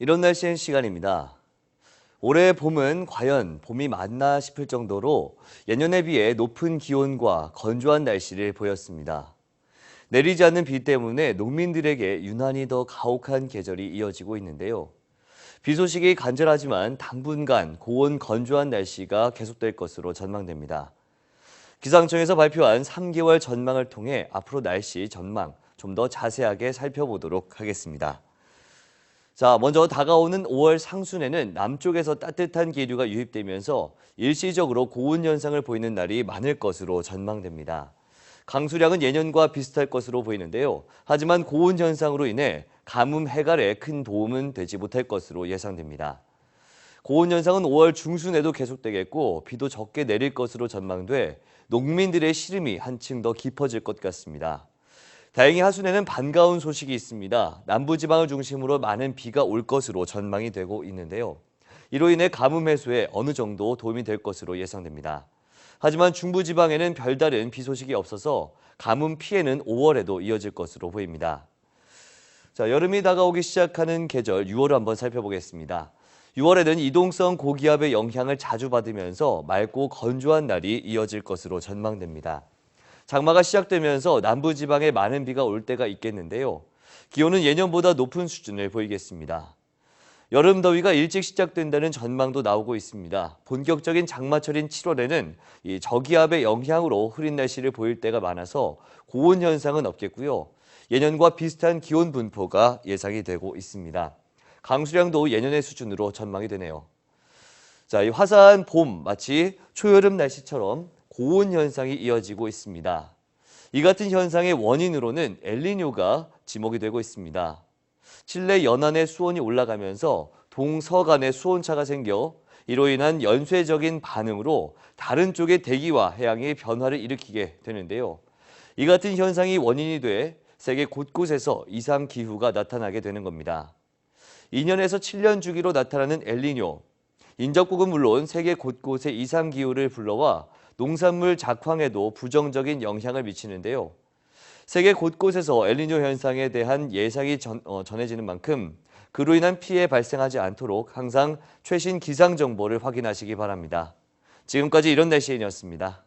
이런 날씨엔 시간입니다. 올해 봄은 과연 봄이 맞나 싶을 정도로 예년에 비해 높은 기온과 건조한 날씨를 보였습니다. 내리지 않는 비 때문에 농민들에게 유난히 더 가혹한 계절이 이어지고 있는데요. 비 소식이 간절하지만 당분간 고온 건조한 날씨가 계속될 것으로 전망됩니다. 기상청에서 발표한 3개월 전망을 통해 앞으로 날씨 전망 좀 더 자세하게 살펴보도록 하겠습니다. 자, 먼저 다가오는 5월 상순에는 남쪽에서 따뜻한 기류가 유입되면서 일시적으로 고온 현상을 보이는 날이 많을 것으로 전망됩니다. 강수량은 예년과 비슷할 것으로 보이는데요. 하지만 고온 현상으로 인해 가뭄 해갈에 큰 도움은 되지 못할 것으로 예상됩니다. 고온 현상은 5월 중순에도 계속되겠고 비도 적게 내릴 것으로 전망돼 농민들의 시름이 한층 더 깊어질 것 같습니다. 다행히 하순에는 반가운 소식이 있습니다. 남부지방을 중심으로 많은 비가 올 것으로 전망이 되고 있는데요. 이로 인해 가뭄 해소에 어느 정도 도움이 될 것으로 예상됩니다. 하지만 중부지방에는 별다른 비 소식이 없어서 가뭄 피해는 5월에도 이어질 것으로 보입니다. 자, 여름이 다가오기 시작하는 계절 6월을 한번 살펴보겠습니다. 6월에는 이동성 고기압의 영향을 자주 받으면서 맑고 건조한 날이 이어질 것으로 전망됩니다. 장마가 시작되면서 남부지방에 많은 비가 올 때가 있겠는데요. 기온은 예년보다 높은 수준을 보이겠습니다. 여름 더위가 일찍 시작된다는 전망도 나오고 있습니다. 본격적인 장마철인 7월에는 이 저기압의 영향으로 흐린 날씨를 보일 때가 많아서 고온 현상은 없겠고요. 예년과 비슷한 기온 분포가 예상이 되고 있습니다. 강수량도 예년의 수준으로 전망이 되네요. 자, 이 화사한 봄, 마치 초여름 날씨처럼 고온 현상이 이어지고 있습니다. 이 같은 현상의 원인으로는 엘니뇨가 지목이 되고 있습니다. 칠레 연안의 수온이 올라가면서 동서간의 수온차가 생겨 이로 인한 연쇄적인 반응으로 다른 쪽의 대기와 해양이 변화를 일으키게 되는데요. 이 같은 현상이 원인이 돼 세계 곳곳에서 이상 기후가 나타나게 되는 겁니다. 2년에서 7년 주기로 나타나는 엘니뇨. 인접국은 물론 세계 곳곳에 이상 기후를 불러와 농산물 작황에도 부정적인 영향을 미치는데요. 세계 곳곳에서 엘니뇨 현상에 대한 예상이 전해지는 만큼 그로 인한 피해 발생하지 않도록 항상 최신 기상 정보를 확인하시기 바랍니다. 지금까지 이런 날씨인이었습니다.